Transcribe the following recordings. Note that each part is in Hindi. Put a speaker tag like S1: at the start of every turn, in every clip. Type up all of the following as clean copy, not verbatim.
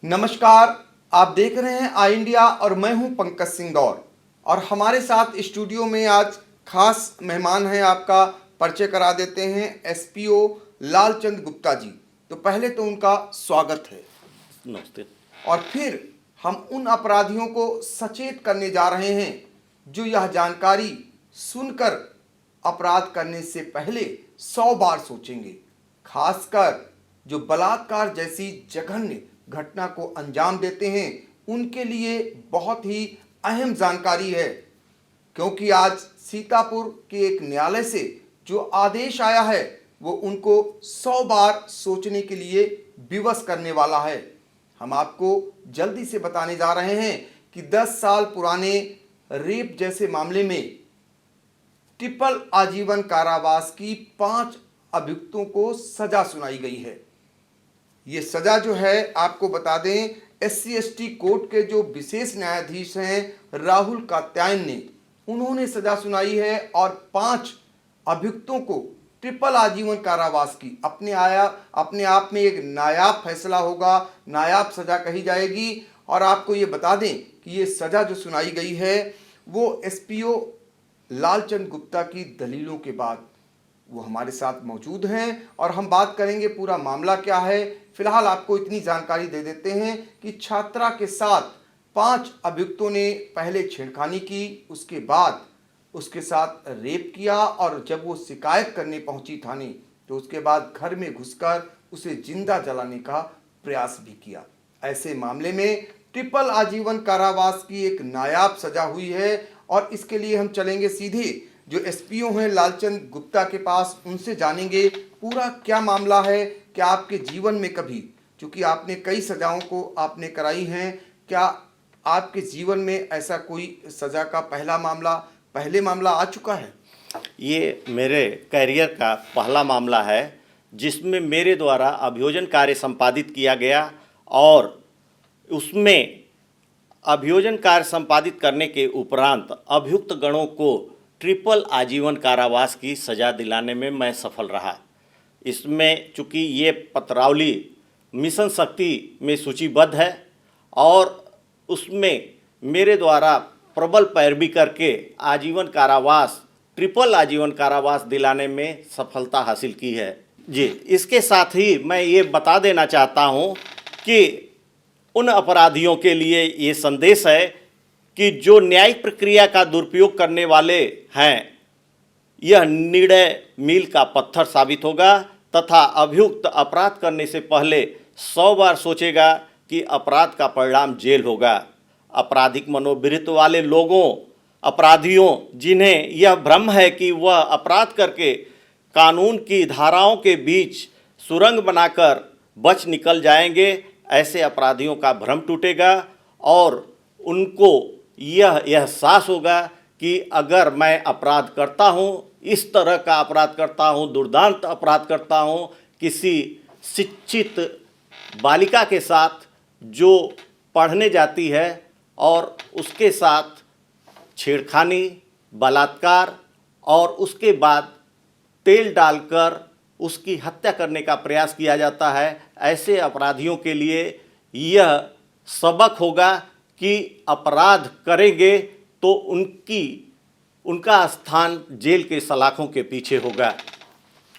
S1: नमस्कार। आप देख रहे हैं आई इंडिया और मैं हूं पंकज सिंह दौर। और हमारे साथ स्टूडियो में आज खास मेहमान हैं। आपका परिचय करा देते हैं एसपीओ लालचंद गुप्ता जी। तो पहले तो उनका स्वागत है।
S2: नमस्ते।
S1: और फिर हम उन अपराधियों को सचेत करने जा रहे हैं जो यह जानकारी सुनकर अपराध करने से पहले 100 बार सोचेंगे। खासकर जो बलात्कार जैसी जघन्य घटना को अंजाम देते हैं उनके लिए बहुत ही अहम जानकारी है, क्योंकि आज सीतापुर के एक न्यायालय से जो आदेश आया है वो उनको 100 बार सोचने के लिए विवश करने वाला है। हम आपको जल्दी से बताने जा रहे हैं कि 10 साल पुराने रेप जैसे मामले में ट्रिपल आजीवन कारावास की 5 अभियुक्तों को सजा सुनाई गई है। ये सजा जो है आपको बता दें, SC/ST कोर्ट के जो विशेष न्यायाधीश हैं राहुल कात्यायन ने उन्होंने सजा सुनाई है। और 5 अभियुक्तों को ट्रिपल आजीवन कारावास की अपने आप में एक नायाब फैसला होगा, नायाब सजा कही जाएगी। और आपको ये बता दें कि ये सजा जो सुनाई गई है वो एसपीओ लालचंद गुप्ता की दलीलों के बाद वो हमारे साथ मौजूद हैं और हम बात करेंगे पूरा मामला क्या है। फिलहाल आपको इतनी जानकारी दे देते हैं कि छात्रा के साथ 5 अभियुक्तों ने पहले छेड़खानी की, उसके बाद उसके साथ रेप किया और जब वो शिकायत करने पहुंची थाने तो उसके बाद घर में घुसकर उसे जिंदा जलाने का प्रयास भी किया। ऐसे मामले में ट्रिपल आजीवन कारावास की एक नायाब सजा हुई है। और इसके लिए हम चलेंगे सीधे जो एसपीओ हैं लालचंद गुप्ता के पास, उनसे जानेंगे पूरा क्या मामला है। क्या आपके जीवन में कभी, चूंकि आपने कई सजाओं को आपने कराई हैं, क्या आपके जीवन में ऐसा कोई सजा का पहले मामला आ चुका है?
S2: ये मेरे करियर का पहला मामला है जिसमें मेरे द्वारा अभियोजन कार्य संपादित किया गया और उसमें अभियोजन कार्य संपादित करने के उपरांत अभियुक्त गणों को ट्रिपल आजीवन कारावास की सज़ा दिलाने में मैं सफल रहा। इसमें चूँकि ये पत्रावली मिशन शक्ति में सूचीबद्ध है और उसमें मेरे द्वारा प्रबल पैरवी करके ट्रिपल आजीवन कारावास दिलाने में सफलता हासिल की है। जी, इसके साथ ही मैं ये बता देना चाहता हूँ कि उन अपराधियों के लिए ये संदेश है कि जो न्यायिक प्रक्रिया का दुरुपयोग करने वाले हैं, यह निर्णय मील का पत्थर साबित होगा तथा अभियुक्त अपराध करने से पहले 100 बार सोचेगा कि अपराध का परिणाम जेल होगा। आपराधिक मनोवृत्ति वाले अपराधियों जिन्हें यह भ्रम है कि वह अपराध करके कानून की धाराओं के बीच सुरंग बनाकर बच निकल जाएंगे, ऐसे अपराधियों का भ्रम टूटेगा और उनको यह एहसास होगा कि अगर मैं अपराध करता हूँ, इस तरह का अपराध करता हूँ, दुर्दांत अपराध करता हूँ, किसी शिक्षित बालिका के साथ जो पढ़ने जाती है और उसके साथ छेड़खानी, बलात्कार और उसके बाद तेल डालकर उसकी हत्या करने का प्रयास किया जाता है, ऐसे अपराधियों के लिए यह सबक होगा कि अपराध करेंगे तो उनका स्थान जेल के सलाखों के पीछे होगा,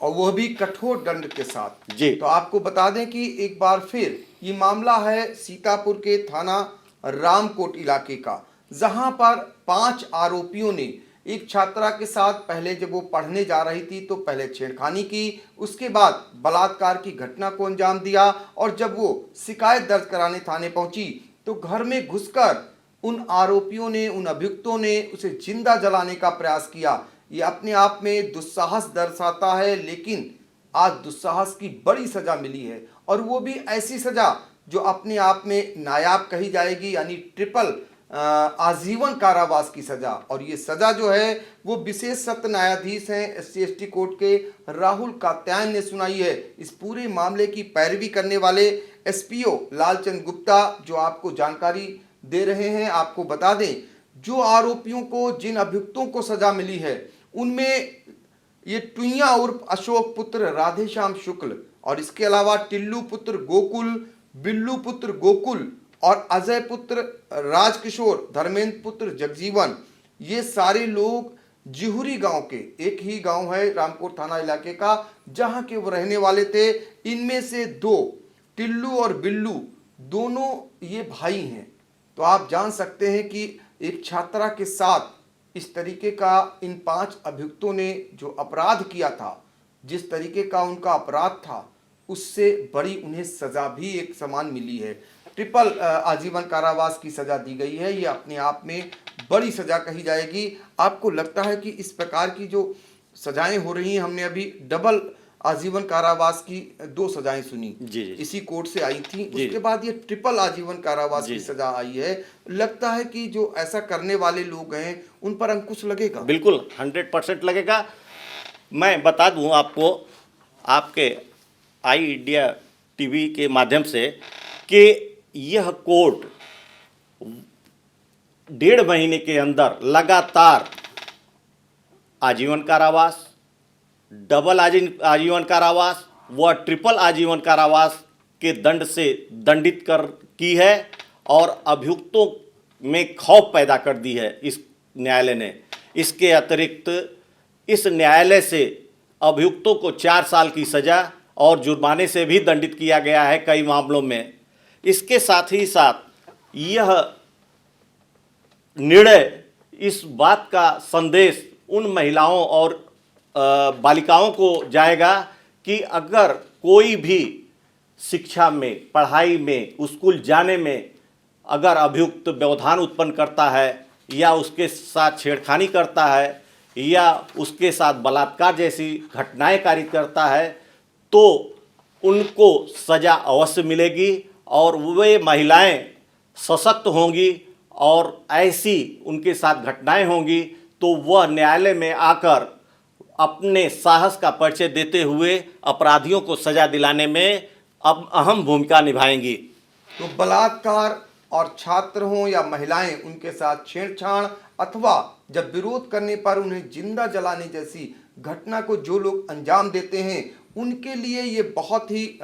S1: और वह भी कठोर दंड के साथ।
S2: जी।
S1: तो आपको बता दें कि एक बार फिर ये मामला है सीतापुर के थाना रामकोट इलाके का, जहां पर 5 आरोपियों ने एक छात्रा के साथ पहले जब वो पढ़ने जा रही थी तो पहले छेड़खानी की, उसके बाद बलात्कार की घटना को अंजाम दिया और जब वो शिकायत दर्ज कराने थाने पहुंची तो घर में घुसकर उन आरोपियों ने, उन अभियुक्तों ने उसे जिंदा जलाने का प्रयास किया। ये अपने आप में दुस्साहस दर्शाता है, लेकिन आज दुस्साहस की बड़ी सजा मिली है और वो भी ऐसी सजा जो अपने आप में नायाब कही जाएगी, यानी ट्रिपल आजीवन कारावास की सजा। और ये सजा जो है वो विशेष सत्र न्यायाधीश हैं SC/ST कोर्ट के राहुल कात्यायन ने सुनाई है। इस पूरे मामले की पैरवी करने वाले एसपीओ लालचंद गुप्ता जो आपको जानकारी दे रहे हैं। आपको बता दें, जो आरोपियों को, जिन अभियुक्तों को सजा मिली है उनमें ये टुईया उर्फ अशोक पुत्र राधेश्याम शुक्ल और इसके अलावा टिल्लू पुत्र गोकुल, बिल्लू पुत्र गोकुल और अजय पुत्र राजकिशोर, धर्मेंद्र पुत्र जगजीवन, ये सारे लोग जिहुरी गांव के, एक ही गांव है रामकोट थाना इलाके का जहां के वो रहने वाले थे। इनमें से दो, टिल्लू और बिल्लू, दोनों ये भाई हैं। तो आप जान सकते हैं कि एक छात्रा के साथ इस तरीके का इन 5 अभियुक्तों ने जो अपराध किया था, जिस तरीके का उनका अपराध था, उससे बड़ी उन्हें सजा भी एक समान मिली है। ट्रिपल आजीवन कारावास की सजा दी गई है। ये अपने आप में बड़ी सजा कही जाएगी। आपको लगता है कि इस प्रकार की जो सजाएं हो रही हैं, हमने अभी डबल आजीवन कारावास की 2 सजाएं सुनी,
S2: जी।
S1: इसी कोर्ट से आई थी, उसके बाद ये ट्रिपल आजीवन कारावास की सजा आई है। लगता है कि जो ऐसा करने वाले लोग हैं उन पर अंकुश लगेगा?
S2: बिल्कुल 100% लगेगा। मैं बता दूं आपको, आपके आई इंडिया टीवी के माध्यम से, कि यह कोर्ट 1.5 महीने के अंदर लगातार आजीवन कारावास, डबल आजीवन कारावास व ट्रिपल आजीवन कारावास के दंड से दंडित की है और अभियुक्तों में खौफ पैदा कर दी है इस न्यायालय ने। इसके अतिरिक्त इस न्यायालय से अभियुक्तों को 4 साल की सज़ा और जुर्माने से भी दंडित किया गया है कई मामलों में। इसके साथ ही साथ यह निर्णय इस बात का संदेश उन महिलाओं और बालिकाओं को जाएगा कि अगर कोई भी शिक्षा में, पढ़ाई में, स्कूल जाने में अगर अभियुक्त व्यवधान उत्पन्न करता है या उसके साथ छेड़खानी करता है या उसके साथ बलात्कार जैसी घटनाएं कारित करता है, तो उनको सज़ा अवश्य मिलेगी और वे महिलाएं सशक्त होंगी और ऐसी उनके साथ घटनाएं होंगी तो वह न्यायालय में आकर अपने साहस का परिचय देते हुए अपराधियों को सज़ा दिलाने में अब अहम भूमिका निभाएंगी।
S1: तो बलात्कार और छात्र हों या महिलाएं, उनके साथ छेड़छाड़ अथवा जब विरोध करने पर उन्हें जिंदा जलाने जैसी घटना को जो लोग अंजाम देते हैं, उनके लिए ये बहुत ही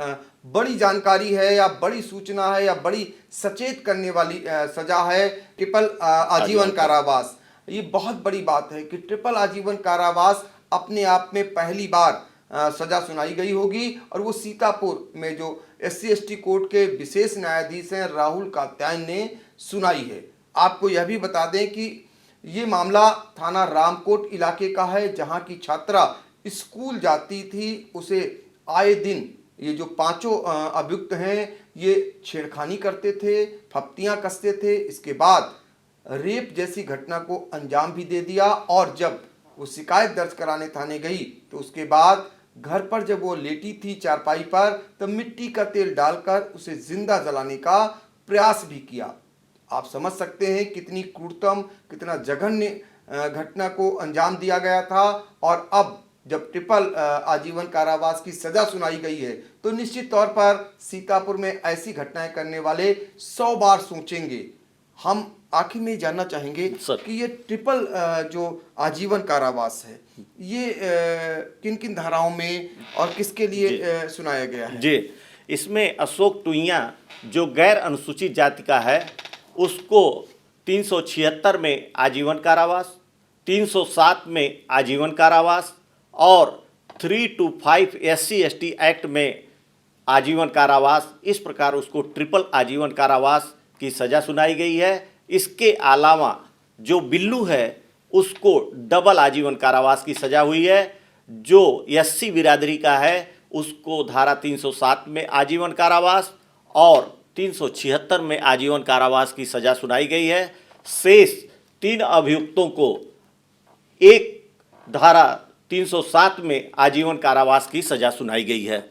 S1: बड़ी जानकारी है या बड़ी सूचना है या बड़ी सचेत करने वाली सजा है ट्रिपल आजीवन कारावास। ये बहुत बड़ी बात है कि ट्रिपल आजीवन कारावास अपने आप में पहली बार सजा सुनाई गई होगी और वो सीतापुर में जो SC/ST कोर्ट के विशेष न्यायाधीश हैं राहुल कात्यायन ने सुनाई है। आपको यह भी बता दें कि ये मामला थाना रामकोट इलाके का है, जहां की छात्रा स्कूल जाती थी। उसे आए दिन ये जो 5 अभियुक्त हैं ये छेड़खानी करते थे, फप्तियां कसते थे, इसके बाद रेप जैसी घटना को अंजाम भी दे दिया। और जब वो शिकायत दर्ज कराने थाने गई तो उसके बाद घर पर जब वो लेटी थी चारपाई पर, तब मिट्टी का तेल डालकर उसे जिंदा जलाने का प्रयास भी किया। आप समझ सकते हैं कितनी क्रूरतम, कितना जघन्य घटना को अंजाम दिया गया था। और अब जब ट्रिपल आजीवन कारावास की सजा सुनाई गई है तो निश्चित तौर पर सीतापुर में ऐसी घटनाएं करने वाले 100 बार सोचेंगे। हम आखिर में जानना चाहेंगे कि ये ट्रिपल जो आजीवन कारावास है ये किन किन धाराओं में और किसके लिए सुनाया गया है?
S2: जी, इसमें अशोक टुईया जो गैर अनुसूचित जाति का है उसको 376 में आजीवन कारावास, 307 में आजीवन कारावास और 325 SC/ST एक्ट में आजीवन कारावास, इस प्रकार उसको ट्रिपल आजीवन कारावास की सज़ा सुनाई गई है। इसके अलावा जो बिल्लू है उसको डबल आजीवन कारावास की सज़ा हुई है। जो SC बिरादरी का है उसको धारा 307 में आजीवन कारावास और 376 में आजीवन कारावास की सज़ा सुनाई गई है। शेष 3 अभियुक्तों को एक धारा 307 में आजीवन कारावास की सज़ा सुनाई गई है।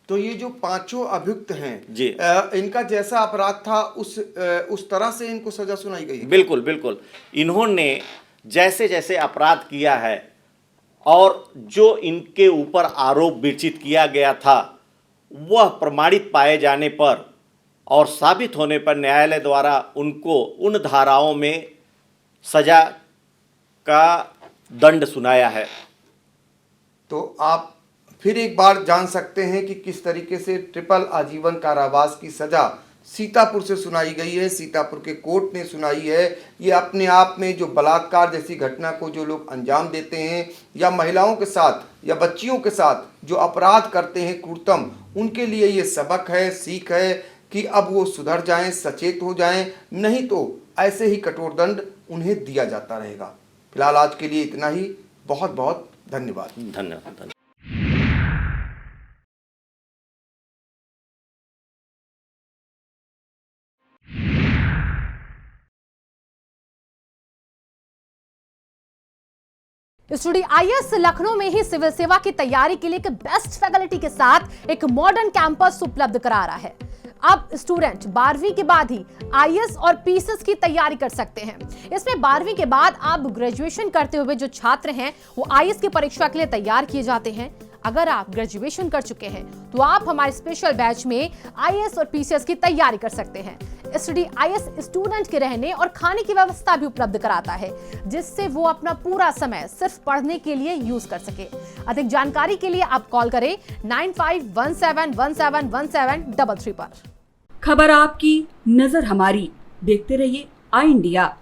S1: तो ये जो 5 अभियुक्त हैं
S2: जी,
S1: इनका जैसा अपराध था उस तरह से इनको सजा सुनाई गई है?
S2: बिल्कुल बिल्कुल। इन्होंने जैसे जैसे अपराध किया है और जो इनके ऊपर आरोप विरचित किया गया था वह प्रमाणित पाए जाने पर और साबित होने पर न्यायालय द्वारा उनको उन धाराओं में सजा का दंड सुनाया है।
S1: तो आप फिर एक बार जान सकते हैं कि किस तरीके से ट्रिपल आजीवन कारावास की सजा सीतापुर से सुनाई गई है, सीतापुर के कोर्ट ने सुनाई है। ये अपने आप में जो बलात्कार जैसी घटना को जो लोग अंजाम देते हैं या महिलाओं के साथ या बच्चियों के साथ जो अपराध करते हैं क्रूरतम, उनके लिए ये सबक है, सीख है कि अब वो सुधर जाएं, सचेत हो जाएं, नहीं तो ऐसे ही कठोर दंड उन्हें दिया जाता रहेगा। फिलहाल आज के लिए इतना ही। बहुत बहुत धन्यवाद।
S2: धन्यवाद।
S3: स्टडी आईएएस लखनऊ में ही सिविल सेवा की तैयारी के लिए एक बेस्ट फैकल्टी के साथ एक मॉडर्न कैंपस उपलब्ध करा रहा है। अब स्टूडेंट 12वीं के बाद ही आईएएस और पीसीएस की तैयारी कर सकते हैं। इसमें 12वीं के बाद आप ग्रेजुएशन करते हुए जो छात्र हैं वो आईएएस की परीक्षा के लिए तैयार किए जाते हैं। अगर आप ग्रेजुएशन कर चुके हैं तो आप हमारे स्पेशल बैच में आईएएस और पीसीएस की तैयारी कर सकते हैं। स्टडी आईएएस स्टूडेंट के रहने और खाने की व्यवस्था भी उपलब्ध कराता है, जिससे वो अपना पूरा समय सिर्फ पढ़ने के लिए यूज कर सके। अधिक जानकारी के लिए आप कॉल करें 9517171733 पर।
S4: खबर आपकी, नजर हमारी। देखते रहिए आई इंडिया।